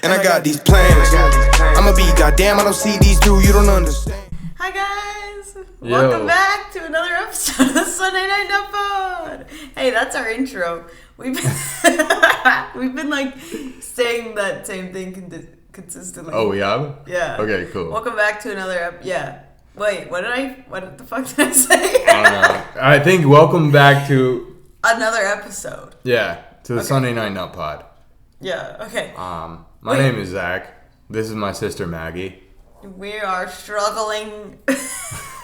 And I got these plans. I'ma be goddamn, I don't see these through, you don't understand. Hi guys! Yo. Welcome back to another episode of Sunday Night Nut Pod. Hey, that's our intro. We've been like saying that same thing consistently. Oh, we have? Yeah. Okay, cool. Welcome back to another yeah. Wait, what the fuck did I say? I don't know. I think welcome back to Another episode. to the Sunday Night Nut Pod. Yeah, okay. My name is Zach. This is my sister Maggie. We are struggling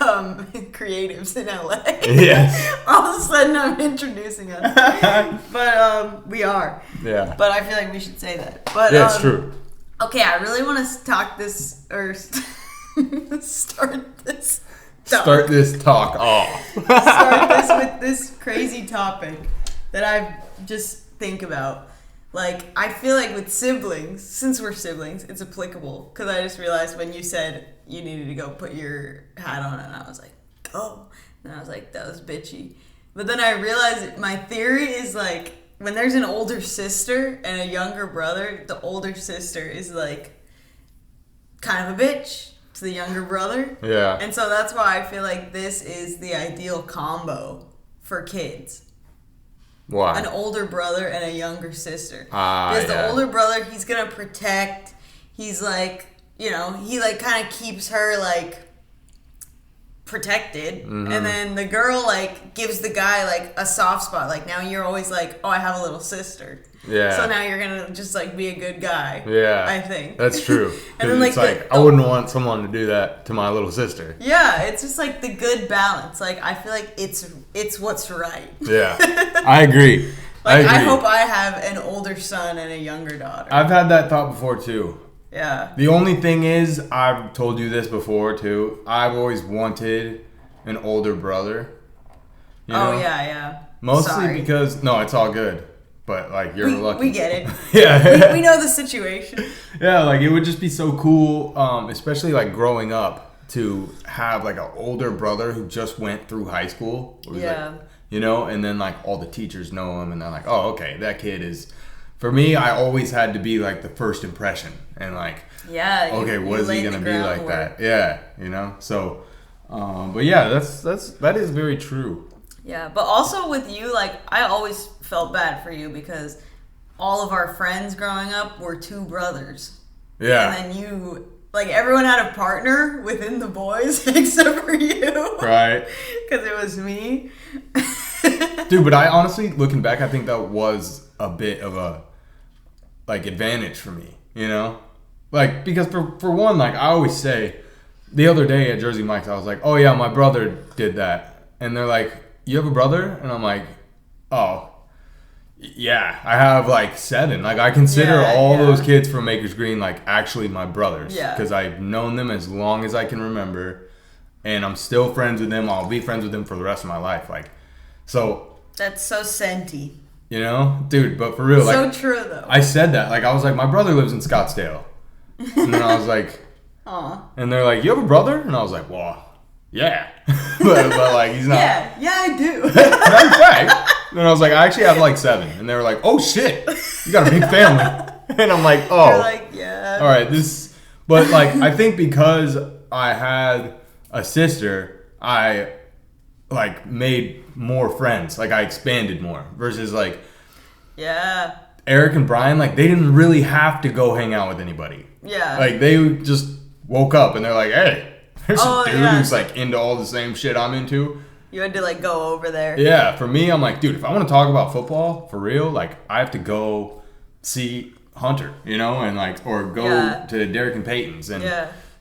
creatives in LA. Yes. All of a sudden I'm introducing us. But we are. Yeah. But I feel like we should say that. But Yeah, it's true. Okay, I really want to talk this or start this talk. Start this talk off. Start this with this crazy topic that I just think about. Like, I feel like with siblings, since we're siblings, it's applicable. Because I just realized when you said you needed to go put your hat on, and I was like, go. And I was like, that was bitchy. But then I realized my theory is like, when there's an older sister and a younger brother, the older sister is like kind of a bitch to the younger brother. Yeah. And so that's why I feel like this is the ideal combo for kids. Why? An older brother and a younger sister. Because yeah. the older brother, he's going to protect. He's like, you know, he like kind of keeps her like protected. Mm-hmm. And then the girl like gives the guy like a soft spot. Like now you're always like, oh, I have a little sister. Yeah. So now you're going to just like be a good guy. Yeah. I think. That's true. And then it's like I wouldn't want someone to do that to my little sister. Yeah, it's just like the good balance. Like I feel like it's what's right. Yeah. I agree. I hope I have an older son and a younger daughter. I've had that thought before too. Yeah. The only thing is, I've told you this before too, I've always wanted an older brother. You know? Oh, yeah. Mostly Sorry. because, no, it's all good. But, like, you're lucky. We get it. Yeah. we know the situation. Yeah, like, it would just be so cool, especially, like, growing up, to have, like, an older brother who just went through high school. Yeah. Like, you know, and then, like, all the teachers know him, and they're like, oh, okay, that kid is... For me, I always had to be, like, the first impression. And, like, yeah, okay, what is he going to be like that? Yeah, you know? So, but, yeah, that is very true. Yeah, but also with you, like, I always felt bad for you because all of our friends growing up were two brothers. Yeah. And then you, like, everyone had a partner within the boys except for you. Right. Because it was me. Dude, but I honestly, looking back, I think that was a bit of a, like, advantage for me, you know? Like, because for one, like, I always say, the other day at Jersey Mike's, I was like, oh, yeah, my brother did that. And they're like, you have a brother? And I'm like, oh, yeah, I have like 7. Like I consider all those kids from Maker's Green like actually my brothers. Yeah. Because I've known them as long as I can remember. And I'm still friends with them. I'll be friends with them for the rest of my life. Like, so. That's so senti. You know? Dude, but for real. So like, true though. I said that. Like I was like, my brother lives in Scottsdale. And then I was like. Aw. And they're like, you have a brother? And I was like, well. Yeah. but like he's not. Yeah, I do. Matter of fact. And I was like, I actually have like 7. And they were like, oh shit, you got a big family. And I'm like, oh. You're like, yeah. All right, but like, I think because I had a sister, I like made more friends. Like I expanded more versus like. Yeah. Eric and Brian, like they didn't really have to go hang out with anybody. Yeah. Like they just woke up and they're like, hey. There's a dude who's like into all the same shit I'm into. You had to like go over there. Yeah, for me, I'm like, dude, if I want to talk about football for real, like I have to go see Hunter, you know, and like, or go to Derek and Peyton's. And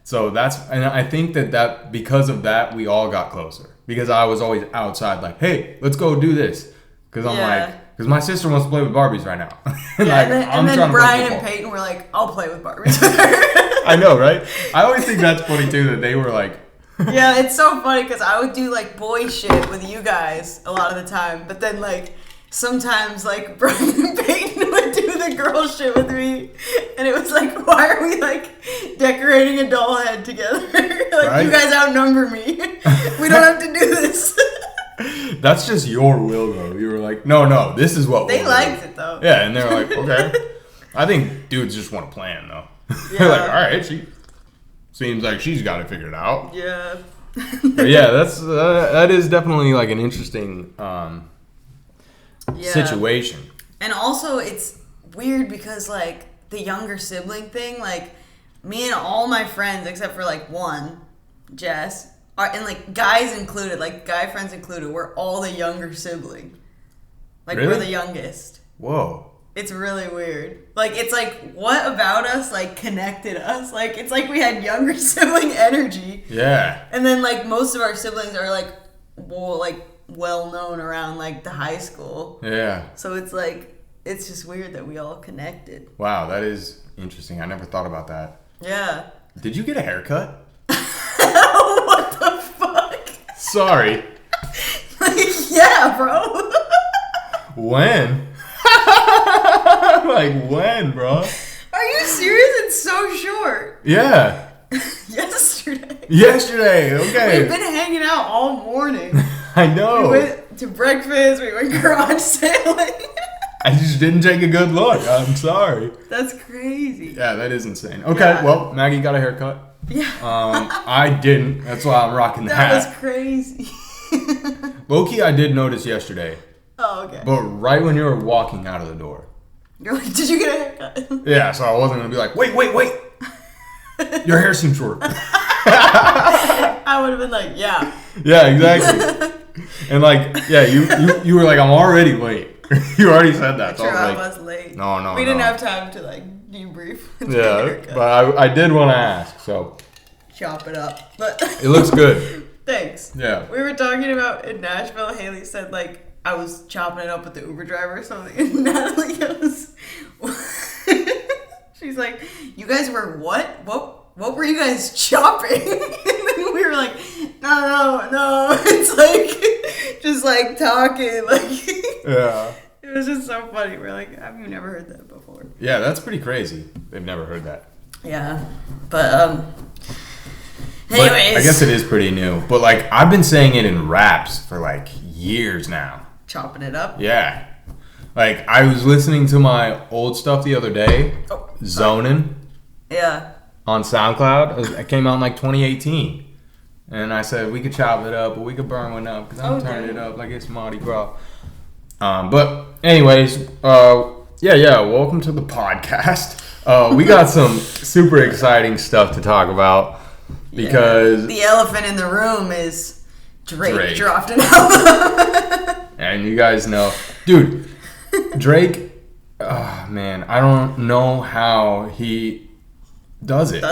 so and I think that because of that, we all got closer because I was always outside like, hey, let's go do this. Because I'm like, because my sister wants to play with Barbies right now. and like, and then Brian and Peyton were like, I'll play with Barbies with her. I know, right? I always think that's funny too that they were like. Yeah, it's so funny because I would do like boy shit with you guys a lot of the time, but then like sometimes like Brian and Peyton would do the girl shit with me, and it was like, why are we like decorating a doll head together? Like right? You guys outnumber me. We don't have to do this. That's just your will though. You were like, no, this is what they liked it though. Yeah, and they were like, okay. I think dudes just want to plan though. They're like, all right, she seems like she's got it figured out. Yeah. But yeah, that is definitely like an interesting situation. And also, it's weird because like the younger sibling thing, like me and all my friends except for like one, Jess, and like guys included, like guy friends included, we're all the younger sibling. Like really? We're the youngest. Whoa. It's really weird. Like, it's like, what about us, like, connected us? Like, it's like we had younger sibling energy. Yeah. And then, like, most of our siblings are, like, well known around, like, the high school. Yeah. So it's like, it's just weird that we all connected. Wow, that is interesting. I never thought about that. Yeah. Did you get a haircut? What the fuck? Sorry. Like, yeah, bro. When? Like when, bro? Are you serious? It's so short. Yeah. Yesterday, okay. We've been hanging out all morning. I know. We went to breakfast, we went garage sailing. I just didn't take a good look. I'm sorry. That's crazy. Yeah, that is insane. Okay, Yeah. well, Maggie got a haircut. Yeah. I didn't. That's why I'm rocking the That hat. was crazy. Low-key, I did notice yesterday. Oh, okay. But right when you were walking out of the door. You're like, did you get a haircut? Yeah, so I wasn't going to be like, wait. Your hair seems short. I would have been like, yeah. Yeah, exactly. And like, yeah, you were like, I'm already late. You already said that. So Sure, I I was like, was late. No. We didn't have time to like debrief. Yeah, but I did want to ask, so. Chop it up. But It looks good. Thanks. Yeah. We were talking about in Nashville, Haley said like, I was chopping it up with the Uber driver or something. And Natalie goes, she's like, you guys were what? What were you guys chopping? And then we were like, no. It's like, just like talking. Like, Yeah. it was just so funny. We're like, have you never heard that before? Yeah, that's pretty crazy. They've never heard that. Yeah. But, But anyways. I guess it is pretty new. But like, I've been saying it in raps for like years now. Chopping it up. Yeah. Like, I was listening to my old stuff the other day, Zonin, Yeah. on SoundCloud. It came out in like 2018. And I said, we could chop it up, or we could burn one up, because I'm turning it up like it's Mardi Gras. But anyways, yeah, welcome to the podcast. We got some super exciting stuff to talk about, because... The elephant in the room is Drake. Dropped an album. And you guys know, dude, Drake, man, I don't know how he does it.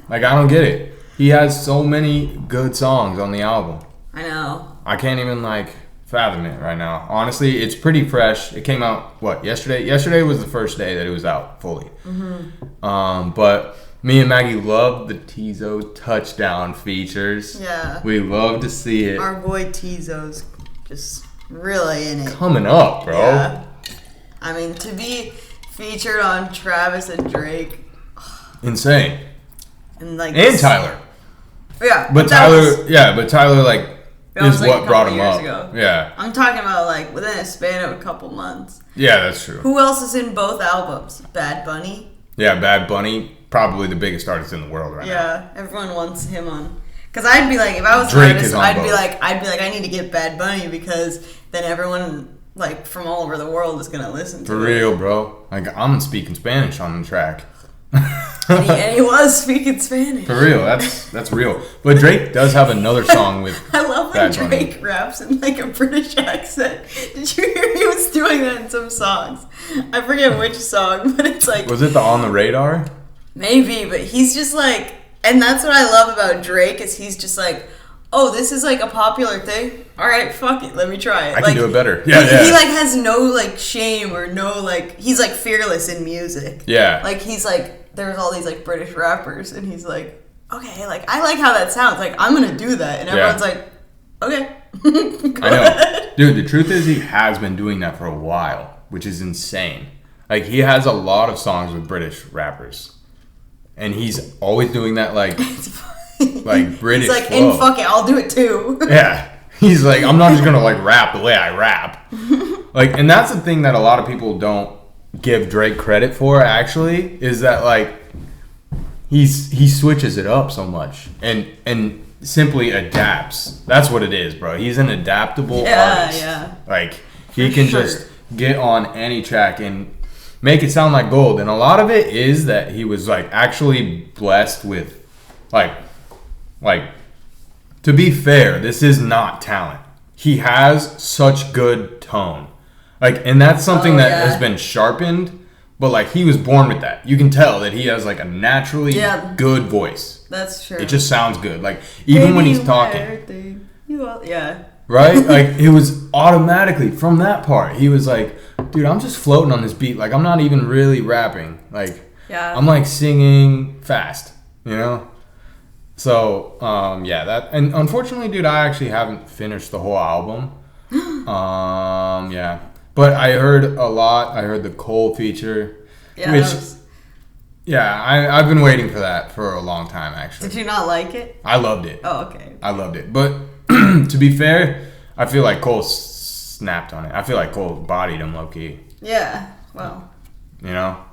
Like, I don't get it. He has so many good songs on the album. I know. I can't even, like, fathom it right now. Honestly, it's pretty fresh. It came out, yesterday? Yesterday was the first day that it was out fully. Mm-hmm. But me and Maggie love the Tizo touchdown features. Yeah. We love to see it. Our boy Tizo's just really in it. Coming up, bro. Yeah. I mean, to be featured on Travis and Drake. Insane. And Tyler. Yeah. But Tyler, like, is like what a brought couple him years up. ago. Yeah. I'm talking about, like, within a span of a couple months. Yeah, that's true. Who else is in both albums? Bad Bunny? Yeah, Bad Bunny, probably the biggest artist in the world right now. Yeah, everyone wants him on. Because I'd be like, if I was Drake an artist, is on I'd be both. like, I need to get Bad Bunny because then everyone like from all over the world is gonna listen to For it. real, bro. Like, I'm speaking Spanish on the track. And he was speaking Spanish. For real, that's real. But Drake does have another song with I love when Bad Bunny. Drake raps in like a British accent. Did you hear he was doing that in some songs? I forget which song, but it's like Was it the On the Radar? maybe, but he's just like, and that's what I love about Drake is he's just like, oh, this is like a popular thing. All right, fuck it, let me try it. I can do it better. Yeah. He like has no like shame or no like, he's like fearless in music. Yeah. Like he's like, there's all these like British rappers and he's like, okay, like I like how that sounds. Like I'm gonna do that, and everyone's like, okay. I know. Dude, the truth is he has been doing that for a while, which is insane. Like, he has a lot of songs with British rappers. And he's always doing that, like British He's like, flow. and fuck it, I'll do it too. Yeah. He's like, I'm not just gonna, like, rap the way I rap. Like, and that's the thing that a lot of people don't give Drake credit for actually is that like he switches it up so much and simply adapts. That's what it is, bro. He's an adaptable artist. Yeah. Like he can just get on any track and make it sound like gold. And a lot of it is that he was like actually blessed with like to be fair, this is not talent. He has such good tone. Like, and that's something that has been sharpened. But, like, he was born with that. You can tell that he has, like, a naturally good voice. That's true. It just sounds good. Like, even when he's talking. Yeah. Right? Like, it was automatically, from that part, he was like, dude, I'm just floating on this beat. Like, I'm not even really rapping. Like, I'm, like, singing fast, you know? So, that. And, unfortunately, dude, I actually haven't finished the whole album. Yeah. But I heard a lot. I heard the Cole feature. Yeah, I've been waiting for that for a long time, actually. Did you not like it? I loved it. Oh, okay. I loved it. But to be fair, I feel like Cole snapped on it. I feel like Cole bodied him low-key. Yeah, well. You know?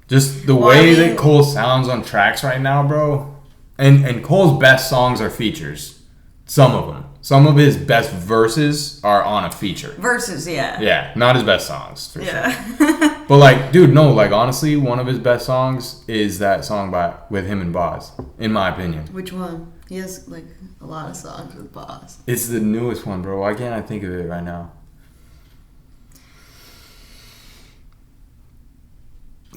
Just the way that Cole sounds on tracks right now, bro. And Cole's best songs are features. Some of them. Some of his best verses are on a feature. Verses, yeah. Yeah, not his best songs, for sure. But, like, dude, no, like, honestly, one of his best songs is that song with him and Boz, in my opinion. Which one? He has, like, a lot of songs with Boz. It's the newest one, bro. Why can't I think of it right now?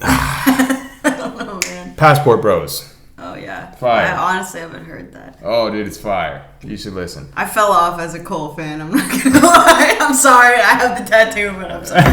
I don't know, man. Passport Bros. Oh, yeah. Fire. I honestly haven't heard that. Oh, dude, it's fire. You should listen. I fell off as a Cole fan. I'm not going to lie. I'm sorry. I have the tattoo, but I'm sorry.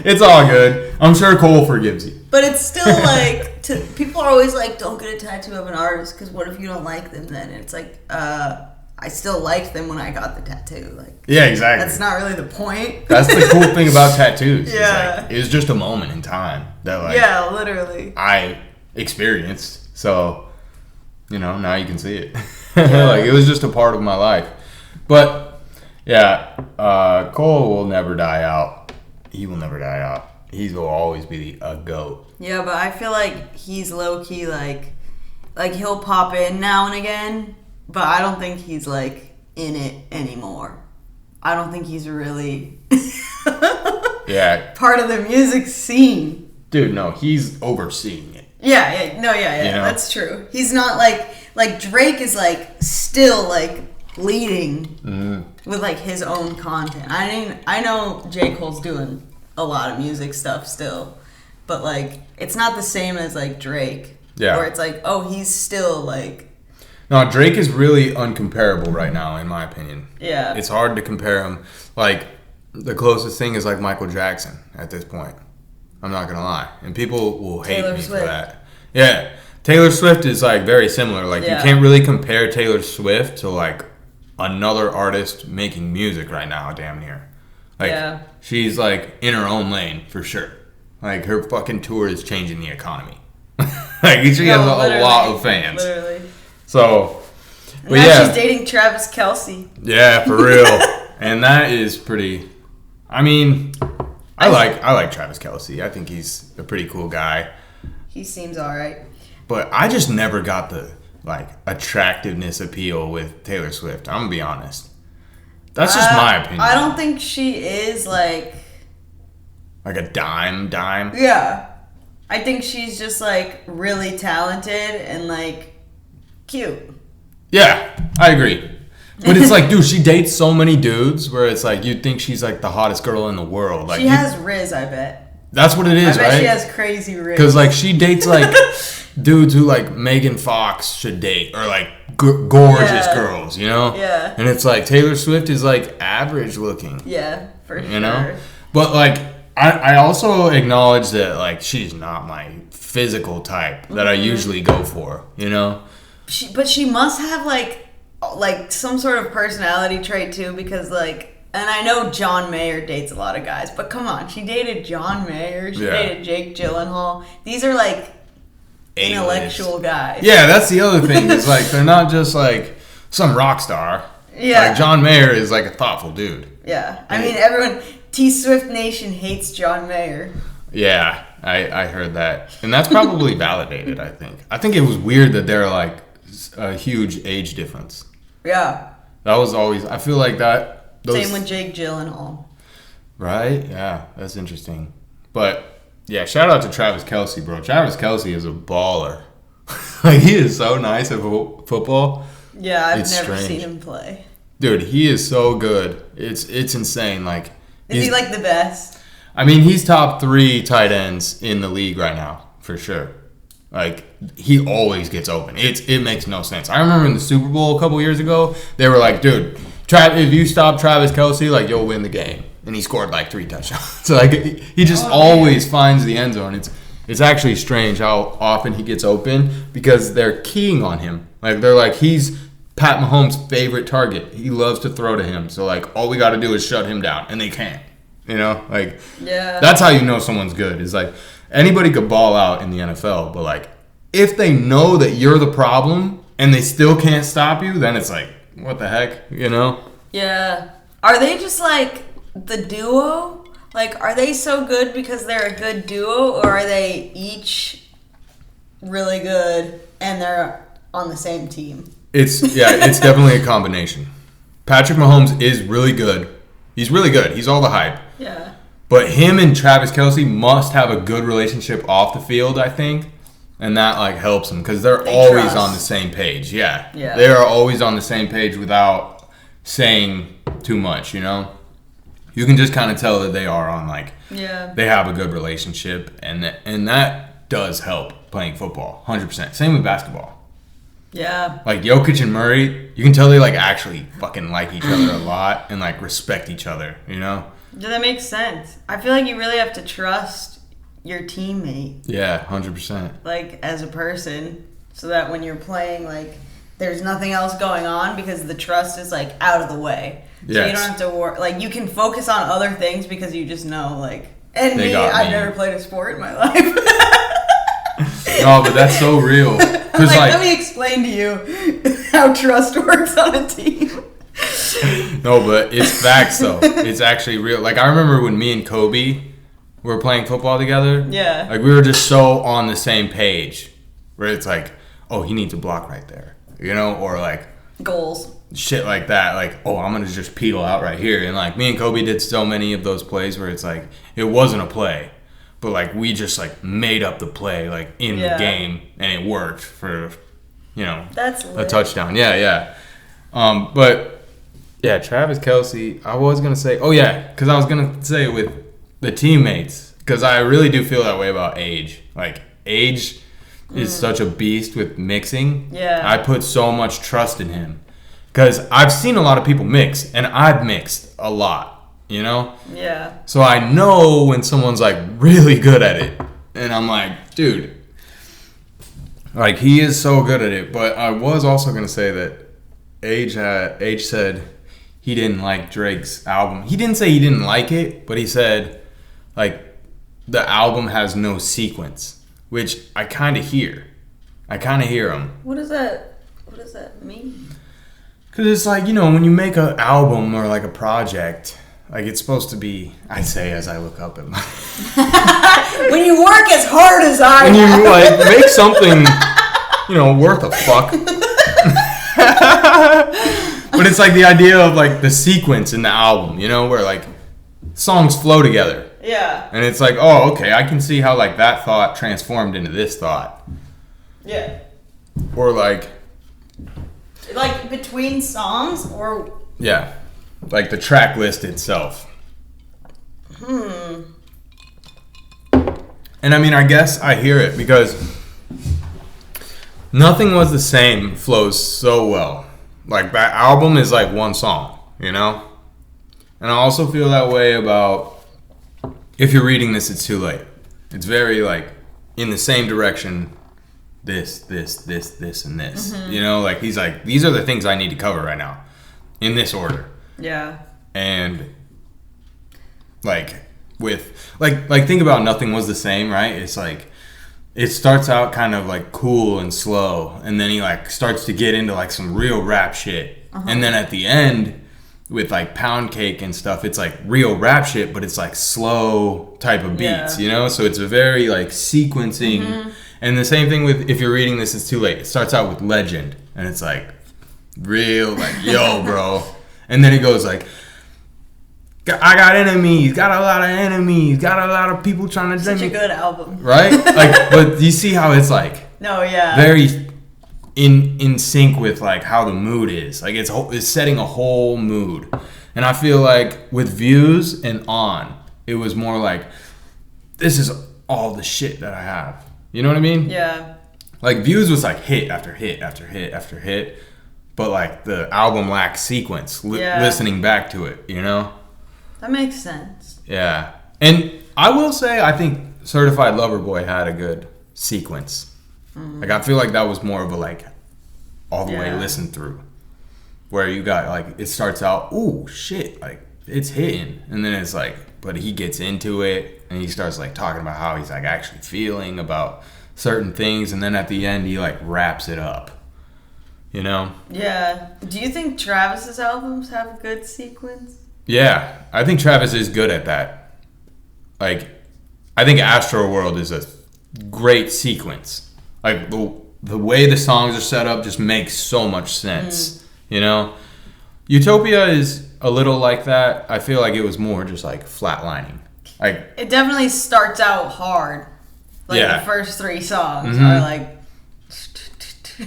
It's all good. I'm sure Cole forgives you. But it's still like, people are always like, don't get a tattoo of an artist because what if you don't like them then? And it's like, I still liked them when I got the tattoo. Like, yeah, exactly. That's not really the point. That's the cool thing about tattoos. Yeah. It was just a moment in time that, like, yeah, literally. I experienced. So, you know, now you can see it. Like, it was just a part of my life. But, yeah, Cole will never die out. He will never die out. He will always be a GOAT. Yeah, but I feel like he's low-key, like he'll pop in now and again, but I don't think he's, like, in it anymore. I don't think he's really part of the music scene. Dude, no, he's overseeing it. Yeah, you know? That's true. He's not, like Drake is, like, still, like, leading with, like, his own content. I know J. Cole's doing a lot of music stuff still, but, like, it's not the same as, like, Drake. Yeah. Where it's like, oh, he's still, like... No, Drake is really uncomparable right now, in my opinion. Yeah. It's hard to compare him. Like, the closest thing is, like, Michael Jackson at this point. I'm not going to lie. And people will hate me for that. Yeah. Taylor Swift is, like, very similar. Like, you can't really compare Taylor Swift to, like, another artist making music right now, damn near. Like, she's, like, in her own lane, for sure. Like, her fucking tour is changing the economy. Like, she has a lot of fans. Literally. So, but now she's dating Travis Kelce. Yeah, for real. And that is pretty... I mean, I like Travis Kelce. I think he's a pretty cool guy. He seems alright. But I just never got the, like, attractiveness appeal with Taylor Swift. I'm going to be honest. That's just my opinion. I don't think she is, like a dime? Yeah. I think she's just, like, really talented and, like, cute. Yeah, I agree. But it's like, dude, she dates so many dudes where it's like, you'd think she's, like, the hottest girl in the world. Like, she has Riz, I bet. That's what it is, right? I bet she has crazy Riz. Because, like, she dates, like, dudes who, like, Megan Fox should date. Or, like, gorgeous girls, you know? Yeah. And it's like, Taylor Swift is, like, average looking. Yeah, for sure. You know? But, like, I also acknowledge that, like, she's not my physical type that I usually go for, you know? But she must have, like some sort of personality trait, too, because, like... And I know John Mayer dates a lot of guys, but come on. She dated John Mayer. She dated Jake Gyllenhaal. These are, like, intellectual guys. Yeah, that's the other thing. Is like, they're not just, like, some rock star. Yeah. Like, John Mayer is, like, a thoughtful dude. Yeah. I mean, everyone... T Swift Nation hates John Mayer. Yeah, I heard that. And that's probably validated, I think. I think it was weird that they're like a huge age difference. Yeah. That was always, I feel like that. Same with Jake Gyllenhaal. Right? Yeah, that's interesting. But yeah, shout out to Travis Kelce, bro. Travis Kelce is a baller. Like, he is so nice at football. Yeah, I've It's never strange. seen him play. Dude, he is so good. It's insane. Like, Is he like the best? I mean, he's top 3 tight ends in the league right now, for sure. Like, he always gets open. It makes no sense. I remember in the Super Bowl a couple years ago, they were like, dude, if you stop Travis Kelce, like, you'll win the game. And he scored like 3 touchdowns. So, like, he just always finds the end zone. It's actually strange how often he gets open because they're keying on him. Like, they're like, he's Pat Mahomes' favorite target. He loves to throw to him. So, like, all we got to do is shut him down. And they can't. You know? Like, Yeah. that's how you know someone's good. Is like, anybody could ball out in the NFL. But, like, if they know that you're the problem and they still can't stop you, then it's like, what the heck? You know? Yeah. Are they just like the duo? Like, are they so good because they're a good duo, or are they each really good and they're on the same team? It's definitely a combination. Patrick Mahomes is really good. He's really good. He's all the hype. Yeah. But him and Travis Kelce must have a good relationship off the field, I think. And that, like, helps them because they're always trust. on the same page. Yeah. Yeah. They are always on the same page without saying too much, you know? You can just kind of tell that they are on, like, Yeah. they have a good relationship. And that does help playing football, 100%. Same with basketball. Yeah. Like, Jokic and Murray, you can tell they, like, actually fucking like each other a lot and, like, respect each other, you know? Yeah, that makes sense. I feel like you really have to trust your teammate, Yeah, 100%. like, as a person, so that when you're playing, like, there's nothing else going on because the trust is, like, out of the way. So Yes. you don't have to worry. Like, you can focus on other things because you just know, like, and They me, got I've me. never played a sport in my life. No, but that's so real. Because, Let me explain to you how trust works on a team. no, but it's facts, though. It's actually real. Like, I remember when me and Kobe were playing football together. Yeah. Like, we were just so on the same page. Where it's like, oh, he needs a block right there. You know? Or, like, Goals. shit like that. Like, oh, I'm going to just pedal out right here. And, like, me and Kobe did so many of those plays where it's like, it wasn't a play. But, like, we just, like, made up the play, like, in the game. And it worked for, you know, That's a lit. touchdown. Yeah. But, yeah, Travis Kelce, I was going to say, oh, yeah, because I was going to say with the teammates, because I really do feel that way about Age. Like, Age is such a beast with mixing. Yeah. I put so much trust in him. Because I've seen a lot of people mix, and I've mixed a lot, you know? Yeah. So I know when someone's, like, really good at it. And I'm like, dude, like, he is so good at it. But I was also going to say that Age said he didn't like Drake's album. He didn't say he didn't like it, but he said, like, the album has no sequence, which I kind of hear. I kind of hear him. What does that mean? Because it's like, you know, when you make an album or, like, a project, like, it's supposed to be, I say as I look up at my... When you work as hard as I when have. you, like, make something, you know, worth a fuck. But it's like the idea of, like, the sequence in the album, you know, where, like, songs flow together. Yeah. And it's like, oh, okay, I can see how, like, that thought transformed into this thought. Yeah. Or, like... Like, between songs, or... Yeah. Like, the track list itself. And, I mean, I guess I hear it because Nothing Was the Same flows so well. Like, that album is like one song, you know? And I also feel that way about If You're Reading This, It's Too Late. It's very, like, in the same direction, this, and this. Mm-hmm. You know, like, he's like, these are the things I need to cover right now, in this order. Yeah. And, like, with, like think about Nothing Was the Same, right? It's like, it starts out kind of, like, cool and slow, and then he, like, starts to get into, like, some real rap shit. Uh-huh. And then at the end, with like Pound Cake and stuff, it's like real rap shit, but it's like slow type of beats, you know? So it's a very like sequencing. And the same thing with If You're Reading This, It's Too Late. It starts out with Legend, and it's like real, like, yo, bro. And then it goes like, I got enemies, got a lot of enemies, got a lot of people trying to drink me. Such a good album. Right? Like, but you see how it's like very in sync with like how the mood is. Like it's setting a whole mood. And I feel like with Views and On, it was more like, this is all the shit that I have. You know what I mean? Yeah. Like Views was like hit after hit after hit after hit, but like the album lacks sequence. Listening back to it, you know? That makes sense. Yeah. And I will say, I think Certified Lover Boy had a good sequence. Like I feel like that was more of a like all the way listen through, where you got like, it starts out, ooh shit, like it's hitting, and then it's like, but he gets into it and he starts like talking about how he's like actually feeling about certain things, and then at the end he like wraps it up, you know? Yeah. Do you think Travis's albums have a good sequence? Yeah, I think Travis is good at that. Like, I think Astroworld is a great sequence. Like the way the songs are set up just makes so much sense, you know? Utopia is a little like that. I feel like it was more just like flatlining. Like, it definitely starts out hard. Like the first 3 songs are like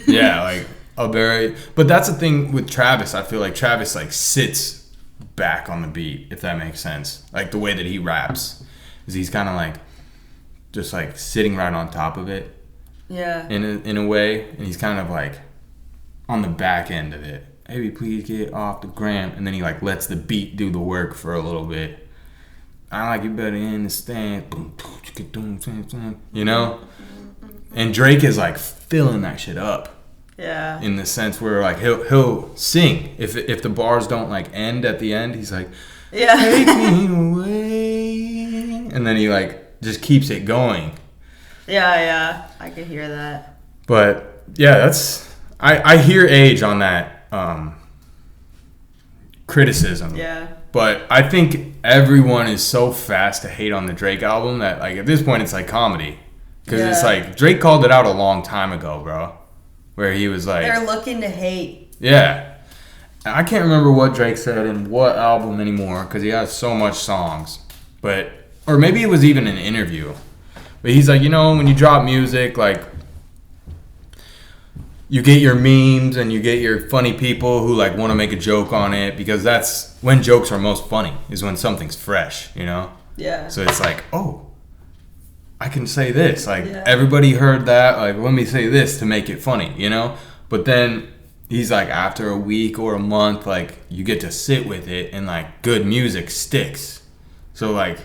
like a very, but that's the thing with Travis. I feel like Travis like sits back on the beat, if that makes sense. Like the way that he raps is he's kind of like just like sitting right on top of it. Yeah. In a way, and he's kind of like on the back end of it. Maybe please get off the gram, and then he like lets the beat do the work for a little bit. I like you better understand, you know. And Drake is like filling that shit up. Yeah. In the sense where like he'll sing if the bars don't like end at the end, he's like, take me away, and then he like just keeps it going. Yeah, I could hear that. But yeah, that's I hear age on that criticism. Yeah. But I think everyone is so fast to hate on the Drake album that like at this point it's like comedy, because it's like Drake called it out a long time ago, bro, where he was like, they're looking to hate. Yeah. I can't remember what Drake said in what album anymore, because he has so much songs. But or maybe it was even an interview. But he's like, you know, when you drop music, like, you get your memes and you get your funny people who, like, want to make a joke on it, because that's when jokes are most funny, is when something's fresh, you know? Yeah. So it's like, oh, I can say this. Like, everybody heard that. Like, let me say this to make it funny, you know? But then he's like, after a week or a month, like, you get to sit with it and, like, good music sticks. So, like,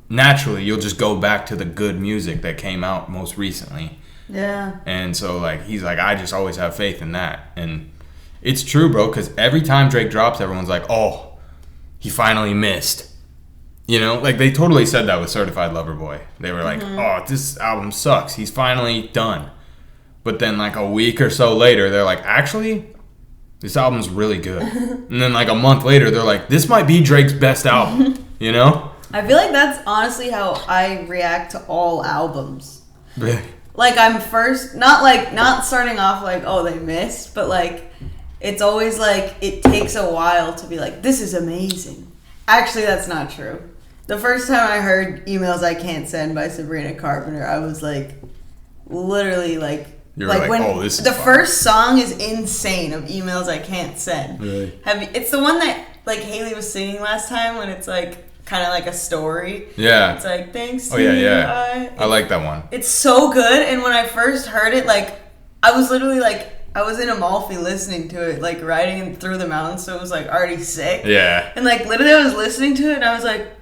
naturally, you'll just go back to the good music that came out most recently. Yeah. And so, like, he's like, I just always have faith in that. And it's true, bro, because every time Drake drops, everyone's like, oh, he finally missed. You know? Like, they totally said that with Certified Lover Boy. They were like, oh, this album sucks. He's finally done. But then, like, a week or so later, they're like, actually, this album's really good. And then, like, a month later, they're like, this might be Drake's best album. You know? I feel like that's honestly how I react to all albums. Like, I'm first, not starting off like, oh, they missed, but like, it's always like, it takes a while to be like, this is amazing. Actually, that's not true. The first time I heard Emails I Can't Send by Sabrina Carpenter, I was like, literally like, you were like, when oh, this is the fun. First song is insane of Emails I Can't Send. Really? It's the one that like Haley was singing last time when it's like kind of like a story. Yeah. It's like, thanks Oh, to yeah. I like that one. It's so good, and when I first heard it, like, I was literally like, I was in Amalfi listening to it, like, riding through the mountains, so it was like already sick. Yeah. And like, literally I was listening to it, and I was like,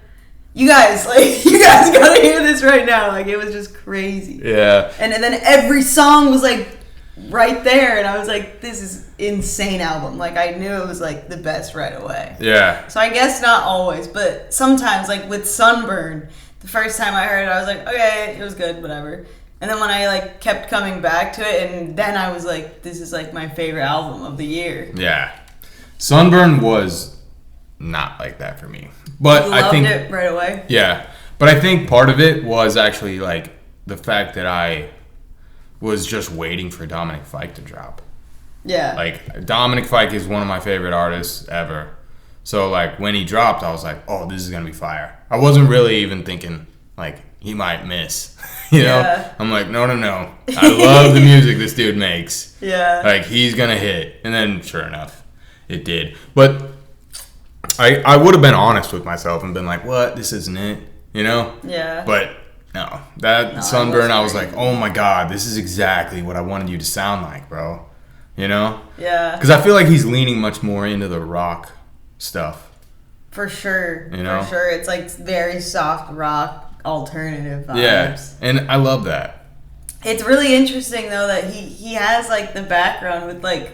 you guys gotta hear this right now. Like, it was just crazy. Yeah. And then every song was like right there, and I was like, this is insane album. Like, I knew it was like the best right away. Yeah. So I guess not always, but sometimes, like with Sunburn, the first time I heard it, I was like, okay, it was good, whatever. And then when I like kept coming back to it, and then I was like, this is like my favorite album of the year. Yeah. Sunburn was not like that for me. But You I loved think it right away? yeah. But I think part of it was actually like the fact that I was just waiting for Dominic Fike to drop. Yeah. Like Dominic Fike is one of my favorite artists ever. So like when he dropped, I was like, "Oh, this is gonna be fire." I wasn't really even thinking like he might miss. You know? Yeah. I'm like, no. I love the music this dude makes. Yeah. Like he's gonna hit, and then sure enough, it did. But I would have been honest with myself and been like, "What? This isn't it," you know? Yeah. But no, that Sunburn, I was like, "Oh my god, this is exactly what I wanted you to sound like, bro." You know? Yeah. Because I feel like he's leaning much more into the rock stuff. For sure. You know? For sure. It's like very soft rock, alternative vibes. Yeah, and I love that. It's really interesting though that he has like the background with like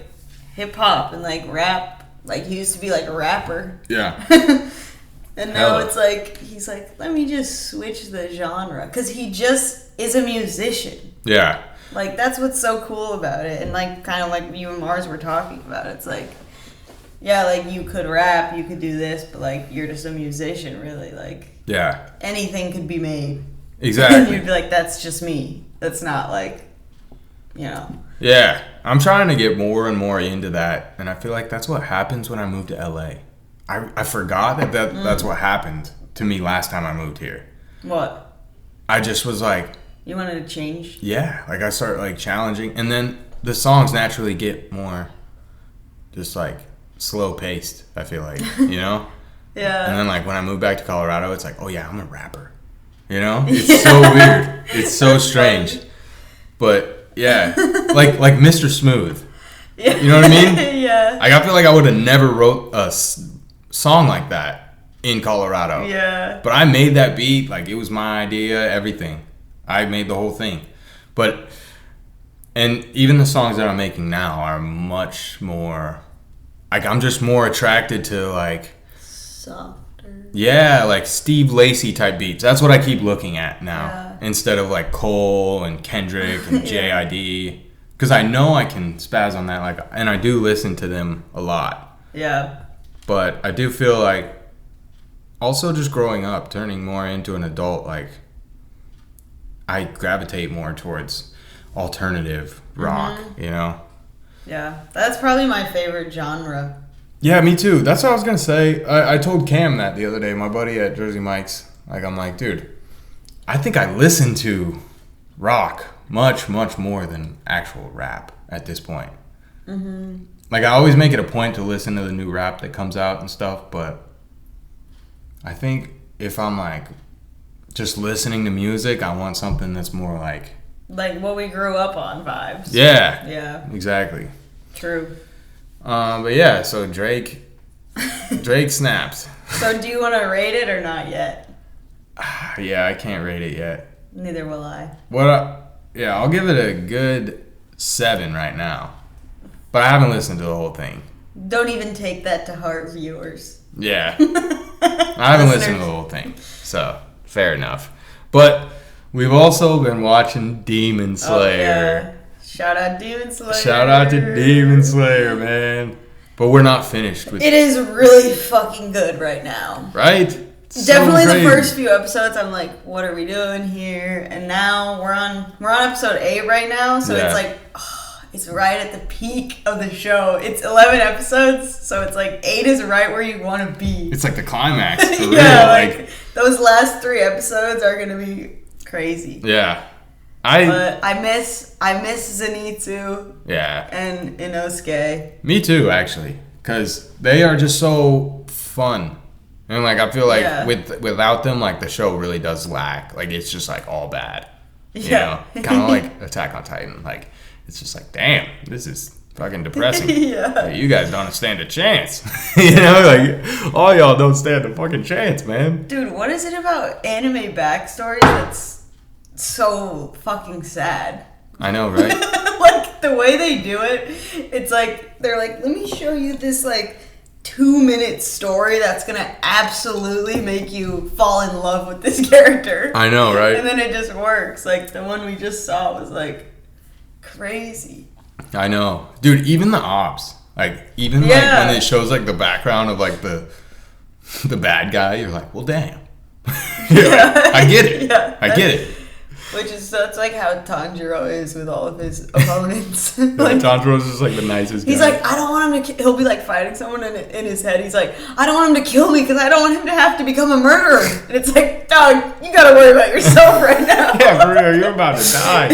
hip hop and like rap. Like he used to be like a rapper. Yeah. And now Hella. it's like he's like, let me just switch the genre because he just is a musician. Yeah. Like that's what's so cool about it, and like kind of like you and Mars were talking about. It's like, yeah, like you could rap, you could do this, but like you're just a musician, really. Like Yeah. anything could be made. Exactly. You'd be like, that's just me. That's not like, you know. Yeah, I'm trying to get more and more into that, and I feel like that's what happens when I move to LA. I forgot that's what happened to me last time I moved here. What? I just was like, You wanted to change? yeah, like I start like challenging, and then the songs naturally get more just like slow paced. I feel like, you know. Yeah. And then like when I moved back to Colorado, it's like, oh yeah, I'm a rapper. You know, it's so weird. It's so strange, but yeah, like Mr. Smooth. Yeah. You know what I mean? Yeah. Like, I feel like I would have never wrote a song like that in Colorado. Yeah. But I made that beat. Like, it was my idea, everything. I made the whole thing. But, and even the songs that I'm making now are much more, like, I'm just more attracted to, like, Softer. yeah, like Steve Lacy type beats. That's what I keep looking at now. Yeah. Instead of, like, Cole and Kendrick and JID. Because I know I can spaz on that, like, and I do listen to them a lot. Yeah. But I do feel like also just growing up, turning more into an adult, like I gravitate more towards alternative rock, you know? Yeah. That's probably my favorite genre. Yeah, me too. That's what I was going to say. I told Cam that the other day, my buddy at Jersey Mike's. Like, I'm like, dude, I think I listen to rock much more than actual rap at this point. Mm-hmm. Like, I always make it a point to listen to the new rap that comes out and stuff, but I think if I'm like just listening to music, I want something that's more like what we grew up on vibes. yeah, Yeah. exactly. True. But yeah, so Drake snapped. So do you want to rate it or not yet? Yeah, I can't rate it yet. Neither will I. Yeah, I'll give it a good 7 right now. But I haven't listened to the whole thing. Don't even take that to heart, viewers. Yeah. I haven't listened to the whole thing. So, fair enough. But we've also been watching Demon Slayer. Oh, yeah. Shout out Demon Slayer. Shout out to Demon Slayer, man. But we're not finished with it. Is really fucking good right now. right? Definitely So the crazy. first few episodes, I'm like, what are we doing here? And now we're on episode 8 right now, so Yeah. it's like, it's right at the peak of the show. It's 11 episodes, so it's like 8 is right where you want to be. It's like the climax, for real. Yeah, like those last 3 episodes are gonna be crazy. Yeah. But I miss Zenitsu Yeah. and Inosuke. Me too, actually. Because they are just so fun. And, like, I feel like Yeah. without them, like, the show really does lack. Like, it's just, like, all bad. Yeah. You know? Kind of like Attack on Titan. Like, it's just like, damn, this is fucking depressing. Yeah. Like, you guys don't stand a chance. You know? Like, all y'all don't stand a fucking chance, man. Dude, what is it about anime backstories that's so fucking sad? I know, right? Like, the way they do it, it's like, they're like, let me show you this, like, 2-minute story that's gonna absolutely make you fall in love with this character. I know, right? And then it just works. Like, the one we just saw was, like, crazy. I know. Dude, even the ops. Like, even like Yeah. when it shows like the background of like the the bad guy, you're like, well, damn. I get it. Yeah, I get it. Which is, that's like how Tanjiro is with all of his opponents. Like, Tanjiro's just like the nicest guy. He's like, I don't want him to he'll be like fighting someone in his head. He's like, I don't want him to kill me because I don't want him to have to become a murderer. And it's like, dog, you gotta worry about yourself right now. Yeah, for real, you're about to die.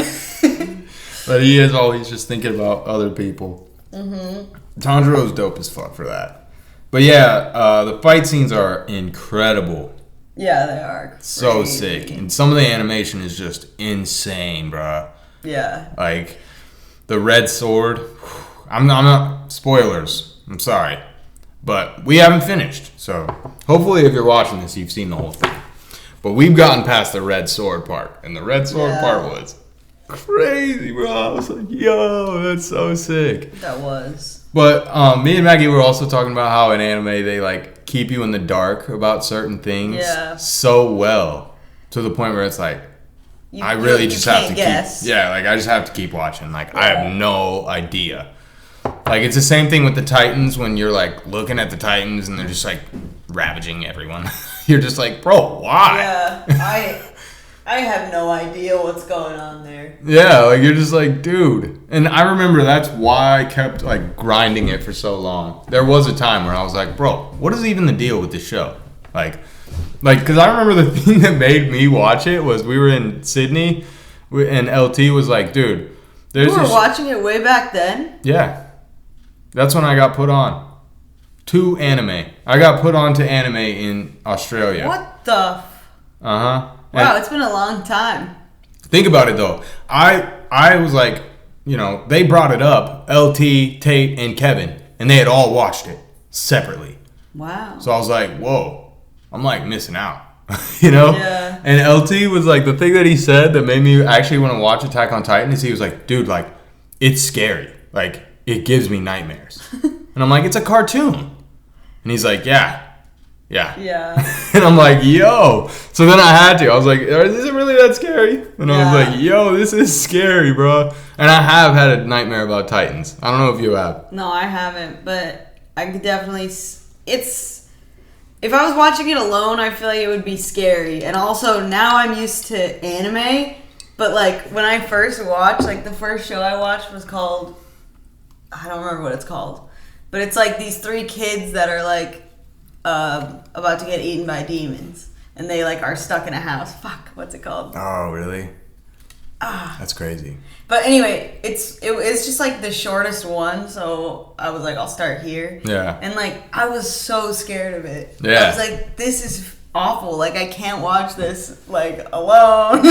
But he is always just thinking about other people. Mm-hmm. Tanjiro's dope as fuck for that. But yeah, the fight scenes are incredible. Yeah, they are crazy. So sick. And some of the animation is just insane, bruh. Yeah. Like, the red sword. I'm not... Spoilers. I'm sorry. But we haven't finished. So, hopefully if you're watching this, you've seen the whole thing. But we've gotten past the red sword part. And the red sword part was crazy, bro. I was like, yo, that's so sick. That was. But me and Maggie were also talking about how in anime they like keep you in the dark about certain things so well to the point where it's like I really just have to guess. keep I just have to keep watching. Like I have no idea. Like it's the same thing with the Titans when you're like looking at the Titans and they're just like ravaging everyone. You're just like, bro, why? Yeah, I have no idea what's going on there. Yeah, like you're just like, dude. And I remember that's why I kept like grinding it for so long. There was a time where I was like, bro, what is even the deal with this show? Like, because I remember the thing that made me watch it was we were in Sydney and LT was like, dude, there's You were watching it way back then? Yeah. That's when I got put on to anime. I got put on to anime in Australia. What the? Uh-huh. Wow, it's been a long time. Think about it though. I was like, you know, they brought it up, LT, Tate, and Kevin, and they had all watched it separately. Wow. So I was like, whoa, I'm like missing out. You know? Yeah. And LT was like, the thing that he said that made me actually want to watch Attack on Titan is he was like, dude, like, it's scary. Like, it gives me nightmares. And I'm like, it's a cartoon. And he's like, yeah. And I'm like, yo. So then I had to. I was like, is it really that scary? And I was like, yo, this is scary, bro. And I have had a nightmare about Titans. I don't know if you have. No, I haven't. But I could definitely... If I was watching it alone, I feel like it would be scary. And also, now I'm used to anime. But, like, when I first watched, like, the first show I watched was called... I don't remember what it's called. But it's, like, these 3 kids that are, like... about to get eaten by demons, and they like are stuck in a house. Fuck, what's it called? Oh, really? That's crazy. But anyway, it's just like the shortest one, so I was like, I'll start here. Yeah. And like, I was so scared of it. Yeah. I was like, this is awful. Like, I can't watch this like alone.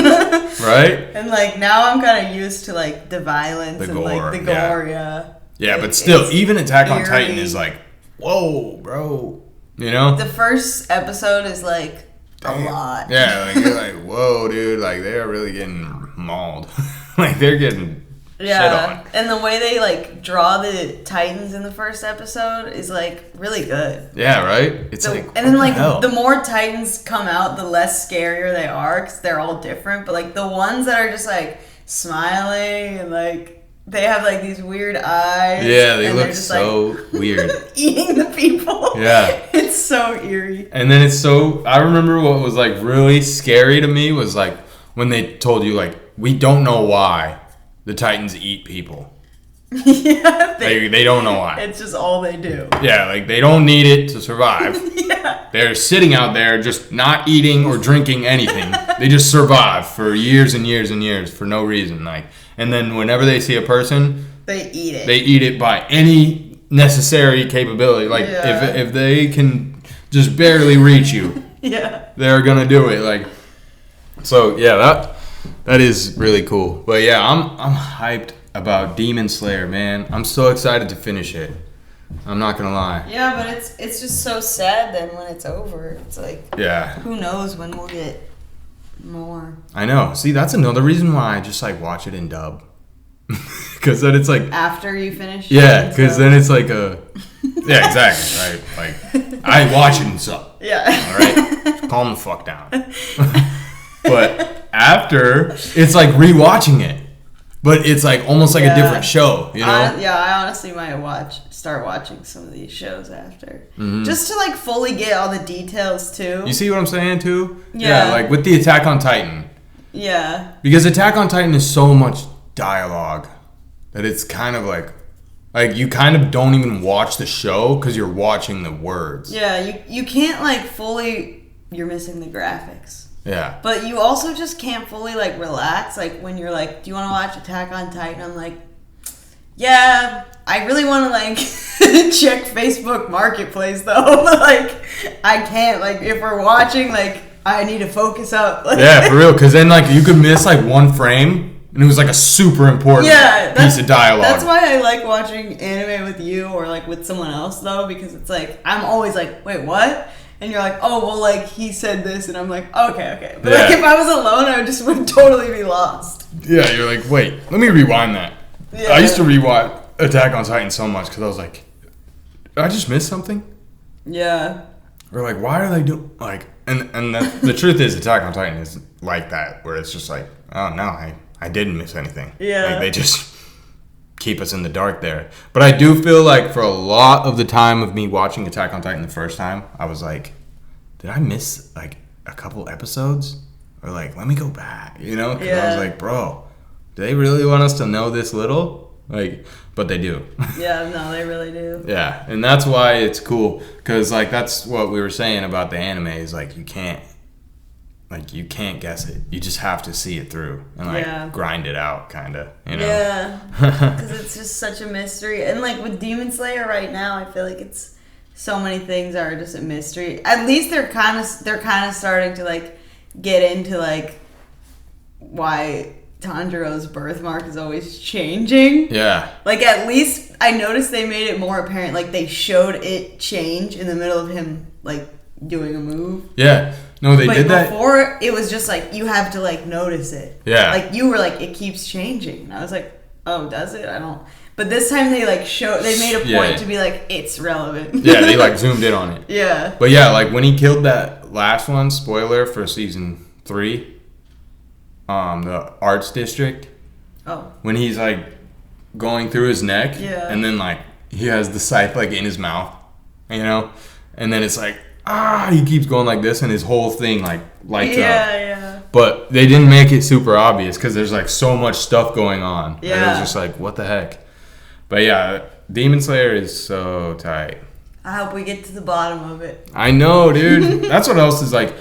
Right? And like now I'm kind of used to like the violence and gore, like the gore. Yeah. Yeah, but still, even Attack on eerie. Titan is like, whoa, bro. You know? The first episode is like a lot. Yeah, like you're like, whoa, dude, like they're really getting mauled. Like they're getting shit on. And the way they like draw the Titans in the first episode is like really good. Yeah, right? It's like, and then like hell? the more Titans come out, the less scarier they are because they're all different. But like the ones that are just like smiling and like they have like these weird eyes. Yeah, they look just, so like, weird. Eating the people. Yeah. It's so eerie. And then I remember what was like really scary to me was like when they told you like, we don't know why the Titans eat people. Yeah. They don't know why. It's just all they do. Yeah, like they don't need it to survive. Yeah. They're sitting out there just not eating or drinking anything. They just survive for years and years and years for no reason. Like, and then whenever they see a person, they eat it. They eat it by any necessary capability. Like if they can just barely reach you, they're gonna do it. Like, so yeah, that is really cool. But yeah, I'm hyped about Demon Slayer, man. I'm so excited to finish it. I'm not gonna lie. Yeah, but it's just so sad then when it's over. It's like, who knows when we'll get more. I know. See, that's another reason why I just like watch it in dub. Because then it's like after you finish. Yeah, because then it's like yeah, exactly, right? Like I watch it in sub. Yeah. All right, calm the fuck down. But after, it's like rewatching it. but it's like almost like a different show, you know? I honestly might start watching some of these shows after, just to like fully get all the details too. You see what I'm saying too? Yeah. Like with the Attack on Titan. Yeah. Because Attack on Titan is so much dialogue that it's kind of like you kind of don't even watch the show because you're watching the words. Yeah, you can't like fully. You're missing the graphics. Yeah. But you also just can't fully like relax. Like when you're like, do you want to watch Attack on Titan? I'm like, yeah, I really want to like check Facebook Marketplace though. Like I can't. Like if we're watching, like I need to focus up. Like, yeah, for real. Because then like you could miss like one frame. And it was like a super important piece of dialogue. That's why I like watching anime with you or like with someone else though, because it's like I'm always like, wait, what? And you're like, oh well, like he said this, and I'm like, okay. But like if I was alone, I would totally be lost. Yeah, you're like, wait, let me rewind that. Yeah. I used to rewind Attack on Titan so much because I was like, did I just miss something? Yeah. Or like, why are they doing like? And the truth is, Attack on Titan is like that, where it's just like, oh no, I didn't miss anything. Yeah. Like they just keep us in the dark there. But I do feel like for a lot of the time of me watching Attack on Titan the first time, I was like, did I miss like a couple episodes? Or like, let me go back, you know? Because I was like, bro, do they really want us to know this little? Like, but they do. Yeah, no, they really do. Yeah, and that's why it's cool. Because like that's what we were saying about the anime is like you can't guess it. You just have to see it through and like grind it out, kind of. You know? Yeah, because it's just such a mystery. And like with Demon Slayer right now, I feel like it's so many things are just a mystery. At least they're kind of starting to like get into like why Tanjiro's birthmark is always changing. Yeah. Like at least I noticed they made it more apparent. Like they showed it change in the middle of him like doing a move. Yeah. No, they did that. Before, it was just like, you have to like notice it. Yeah. Like you were like, it keeps changing. And I was like, oh, does it? I don't. But this time they like they made a point to be like, it's relevant. Yeah, they like zoomed in on it. Yeah. But yeah, like when he killed that last one, spoiler for season 3, the arts district. Oh. When he's like going through his neck. Yeah. And then like he has the scythe like in his mouth, you know? And then it's like, he keeps going like this and his whole thing like lights up. Yeah. But they didn't make it super obvious because there's like so much stuff going on. Yeah. And it was just like, what the heck? But yeah, Demon Slayer is so tight. I hope we get to the bottom of it. I know, dude. That's what else is like,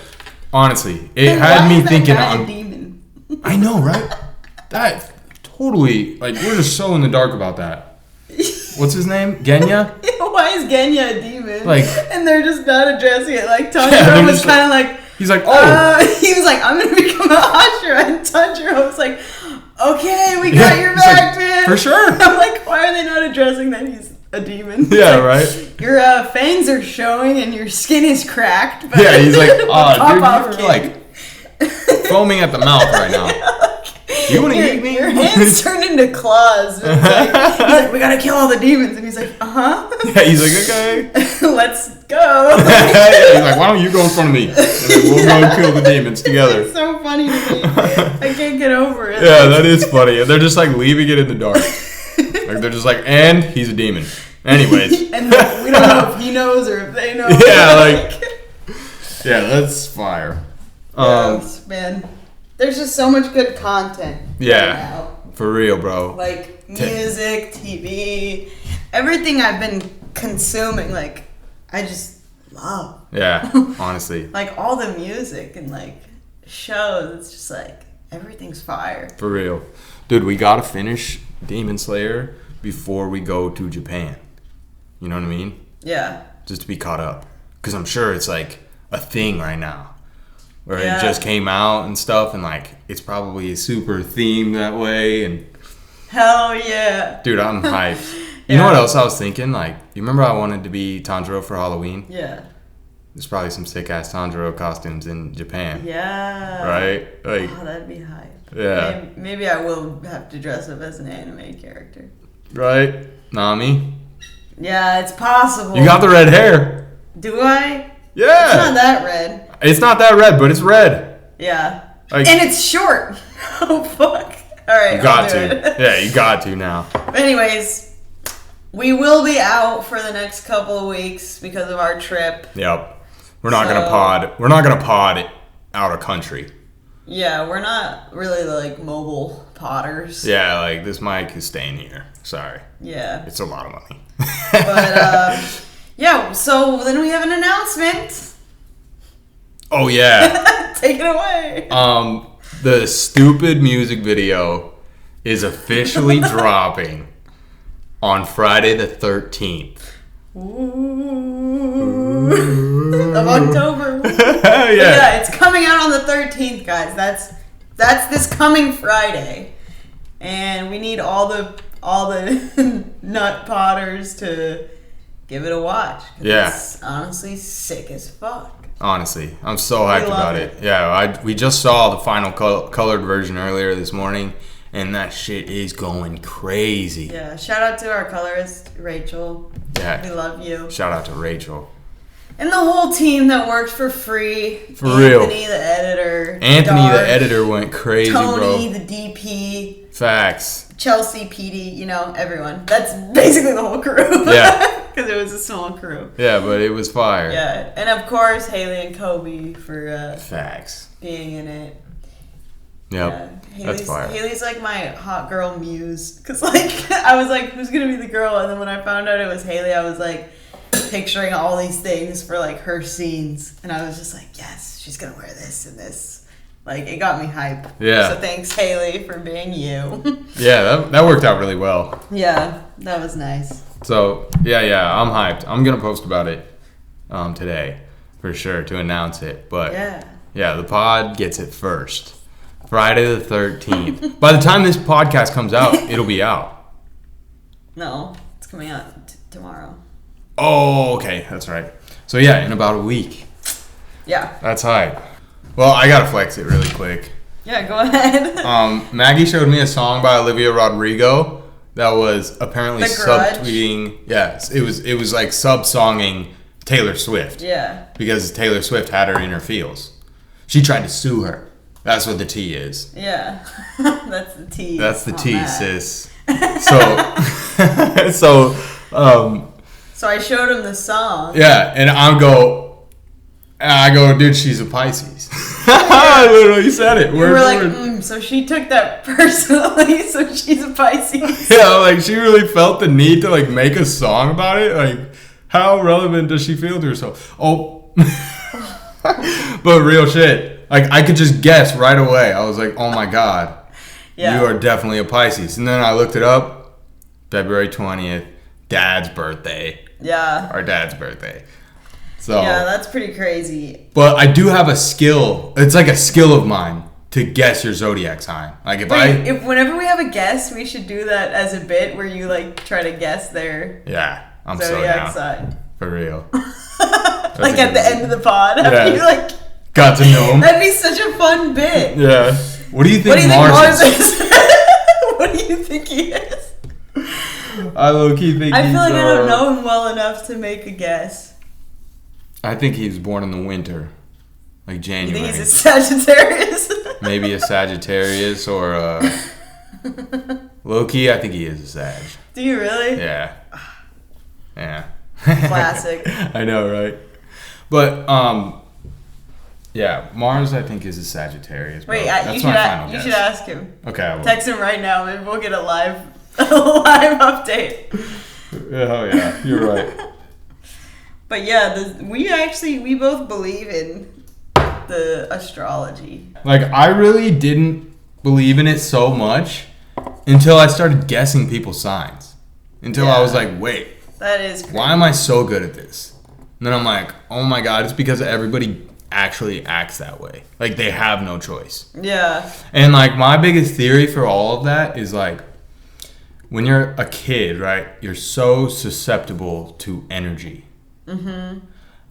honestly, it And had why me is that thinking guy a on. demon? I know, right? That totally, like, we're just so in the dark about that. What's his name? Genya? Why is Genya a demon? Like, and they're just not addressing it. Like Tanjiro was kind of like, he's like, oh. He was like, I'm gonna become a Hashira, and Tanjiro was like, okay, we got your he's back, like, man. for sure. I'm like, why are they not addressing that he's a demon? Yeah, like, right. Your fangs are showing and your skin is cracked. But Yeah, he's like, oh, dude, you're like foaming at the mouth right now. You want to eat me? Your hands turned into claws. And he's like, we gotta kill all the demons. And he's like, Yeah, he's like, okay. Let's go. Yeah, he's like, why don't you go in front of me? And then we'll go and kill the demons together. It's so funny to me. I can't get over it. Yeah, that is funny. And they're just like leaving it in the dark. Like they're just like, and he's a demon. Anyways. And we don't know if he knows or if they know. Yeah, like. Yeah, that's fire. Yes, man. There's just so much good content. Yeah. For real, bro. Like music, TV, everything I've been consuming, like, I just love. Yeah, honestly. Like all the music and like shows, it's just like everything's fire. For real. Dude, we gotta finish Demon Slayer before we go to Japan. You know what I mean? Yeah. Just to be caught up. Because I'm sure it's like a thing right now. Where it just came out and stuff, and like it's probably super themed that way. And hell yeah. Dude, I'm hyped. You know what else I was thinking? Like, you remember I wanted to be Tanjiro for Halloween? Yeah. There's probably some sick ass Tanjiro costumes in Japan. Yeah. Right? Like, oh, that'd be hype. Yeah. Maybe I will have to dress up as an anime character. Right? Nami? Yeah, it's possible. You got the red hair. Do I? Yeah. It's not that red. It's not that red, but it's red. Yeah. Like, and it's short. Oh, fuck. right. You got I'll do to. it. Yeah, you got to now. But anyways, we will be out for the next couple of weeks because of our trip. Yep. We're not gonna pod. We're not gonna pod out of country. Yeah, we're not really like mobile podders. Yeah, like this mic is staying here. Sorry. Yeah. It's a lot of money. But yeah, so then we have an announcement. Oh yeah. Take it away. The stupid music video is officially dropping on Friday the 13th. Of October. Yeah, it's coming out on the 13th, guys. That's this coming Friday. And we need all the nut potters to give it a watch. Yeah. It's honestly sick as fuck. Honestly, I'm so hyped about it. Yeah, we just saw the final colored version earlier this morning, and that shit is going crazy. Yeah, shout out to our colorist, Rachel. Yeah. We love you. Shout out to Rachel. And the whole team that works for free. For real. Anthony, the editor. Anthony, Dark, the editor, went crazy, Tony, bro. the DP. Facts. Chelsea, PD, everyone. That's basically the whole crew. Yeah. Because it was a small crew. Yeah, but it was fire. Yeah. And of course, Haley and Kobe for Facts. being in it. Yep. Yeah. That's fire. Haley's like my hot girl muse. Because, like, I was like, who's going to be the girl? And then when I found out it was Haley, I was like, picturing all these things for like her scenes, and I was just like, yes, she's gonna wear this and this. Like, it got me hype. Yeah. So thanks, Haley, for being you. Yeah, that worked out really well. Yeah, that was nice. So yeah, I'm hyped. I'm gonna post about it today for sure to announce it. But yeah, the pod gets it first. Friday the 13th. By the time this podcast comes out, it'll be out. No, it's coming out tomorrow. Oh, okay, that's right. So yeah, in about a week. Yeah. That's hype. Well, I gotta flex it really quick. Yeah, go ahead. Maggie showed me a song by Olivia Rodrigo that was apparently subtweeting. Yes, it was like sub-songing Taylor Swift. Yeah. Because Taylor Swift had her in her feels. She tried to sue her. That's what the T is. Yeah. That's the T. That's the T, that. sis. So I showed him the song. Yeah, and I go, dude, she's a Pisces. I literally said it. You were like, so she took that personally, so she's a Pisces. Yeah, like she really felt the need to like make a song about it. Like, how relevant does she feel to herself? Oh, but real shit. Like, I could just guess right away. I was like, oh my God, you are definitely a Pisces. And then I looked it up, February 20th, Dad's birthday. Yeah. Our dad's birthday. So yeah, that's pretty crazy. But I do have a skill. It's like a skill of mine to guess your zodiac sign. Like if whenever we have a guest, we should do that as a bit where you like try to guess their I'm zodiac so down. sign. For real. Like at the end of the pod, after you like got to know him. That'd be such a fun bit. Yeah. What do you think Mars is? What do you think he is? I low-key think I feel like I don't know him well enough to make a guess. I think he was born in the winter. Like January. You think he's a Sagittarius? Maybe a Sagittarius or a... Low-key, I think he is a Sag. Do you really? Yeah. Yeah. Classic. I know, right? But, yeah, Mars, I think, is a Sagittarius. Bro. Wait, That's you should ask him. Okay, I will. Text him right now. Maybe we'll get a live update. Oh yeah, you're right. But yeah, we both believe in the astrology. Like, I really didn't believe in it so much until I started guessing people's signs. Until I was like, wait, that is crazy. Why am I so good at this? And then I'm like, oh my God, it's because everybody actually acts that way. Like, they have no choice. Yeah. And like, my biggest theory for all of that is like, when you're a kid, right, you're so susceptible to energy. Mm-hmm.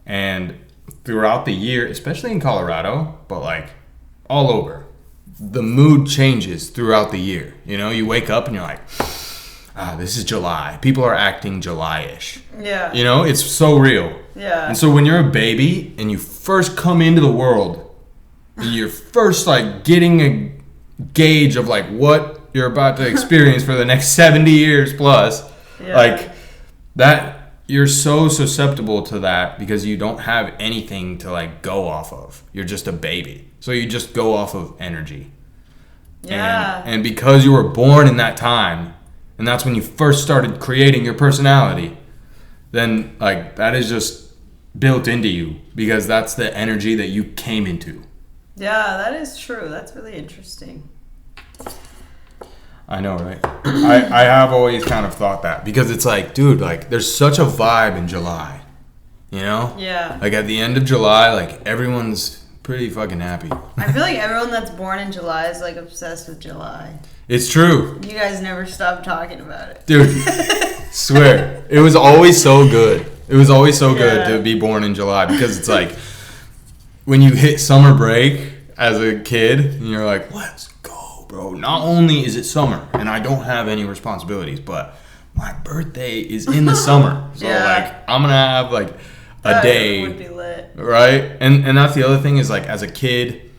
And throughout the year, especially in Colorado, but like all over, the mood changes throughout the year. You know, you wake up and you're like, this is July. People are acting July-ish. Yeah. You know, it's so real. Yeah. And so when you're a baby and you first come into the world, and you're first like getting a gauge of like what you're about to experience for the next 70 years plus. Yeah. Like that, you're so susceptible to that because you don't have anything to like go off of. You're just a baby. So you just go off of energy. Yeah. And because you were born in that time, and that's when you first started creating your personality, then like that is just built into you because that's the energy that you came into. Yeah, that is true. That's really interesting. I know, right? I have always kind of thought that because it's like, dude, like there's such a vibe in July, you know? Yeah. Like at the end of July, like everyone's pretty fucking happy. I feel like everyone that's born in July is like obsessed with July. It's true. You guys never stop talking about it. Dude, swear. It was always so good. It was always so good Yeah. to be born in July because it's like when you hit summer break as a kid and you're like, let's go, bro. Not only is it summer and I don't have any responsibilities, but my birthday is in the summer. So Yeah. like I'm going to have like a That day. would be lit. Right? And that's the other thing is like as a kid,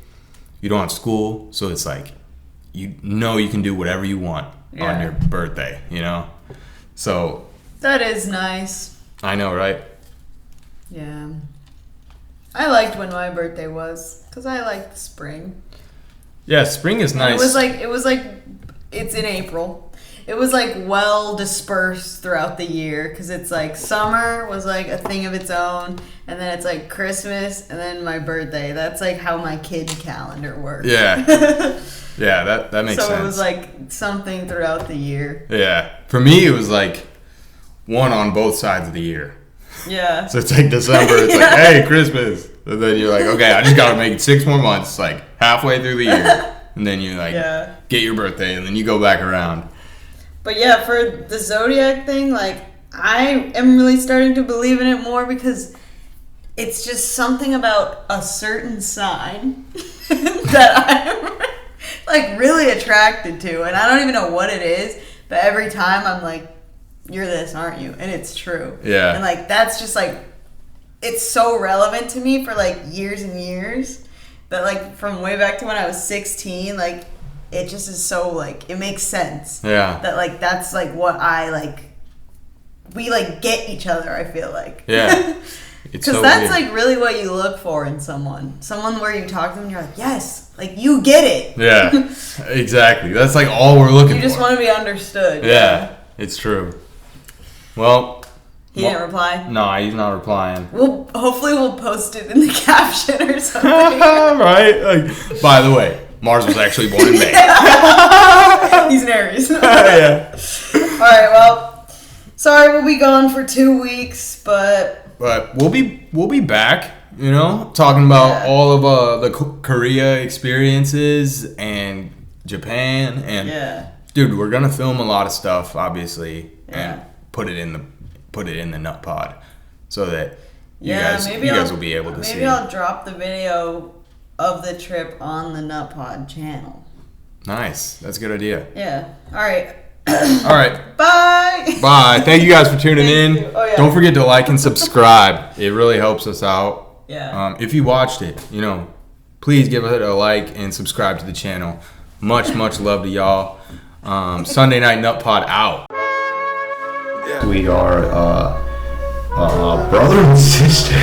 you don't have school, so it's like you know you can do whatever you want on Yeah. your birthday, you know? So That is nice. I know, right? Yeah. I liked when my birthday was because I liked spring. Yeah, spring is And nice. it was like it's in April. It was like well dispersed throughout the year because it's like summer was like a thing of its own, and then it's like Christmas, and then my birthday. That's like how my kid calendar works. Yeah. Yeah, that makes sense. So it was like something throughout the year. Yeah. For me it was like one on both sides of the year. Yeah. So it's like December, it's Yeah. like, hey, Christmas. And then you're like, okay, I just gotta make it 6 more months, like halfway through the year. And then you like Yeah. get your birthday and then you go back around. But yeah, for the zodiac thing, like I am really starting to believe in it more because it's just something about a certain sign that I'm like really attracted to, and I don't even know what it is, but every time I'm like, you're this, aren't you? And it's true. Yeah. And like that's just like it's so relevant to me for like years and years that like from way back to when I was 16, like it just is so like it makes sense. Yeah. That like that's like what I like we like get each other, I feel like. Yeah. It's Because so that's weird. like really what you look for in someone where you talk to them and you're like, yes, like you get it. Yeah, exactly. That's like all we're looking for. You just want to be understood. Yeah, it's true. Well, He didn't reply. no, he's not replying. Hopefully we'll post it in the caption or something. Right? Like, by the way, Mars was actually born in May. He's an Aries. Yeah. All right, well, sorry we'll be gone for 2 weeks, but But we'll be back, you know, talking about Yeah. all of the Korea experiences and Japan and yeah. dude, we're gonna film a lot of stuff, obviously, and Yeah. put it in the nut pod so that you Maybe guys will be able to see. Maybe I'll drop the video of the trip on the Nut Pod channel. Nice, that's a good idea. Yeah. All right. All right. Bye. Bye. Thank you guys for tuning Thank in. you. Oh, yeah. Don't forget to like and subscribe. It really helps us out. Yeah. If you watched it, you know, please give it a like and subscribe to the channel. Much love to y'all. Sunday Night Nut Pod out. We are brother and sister.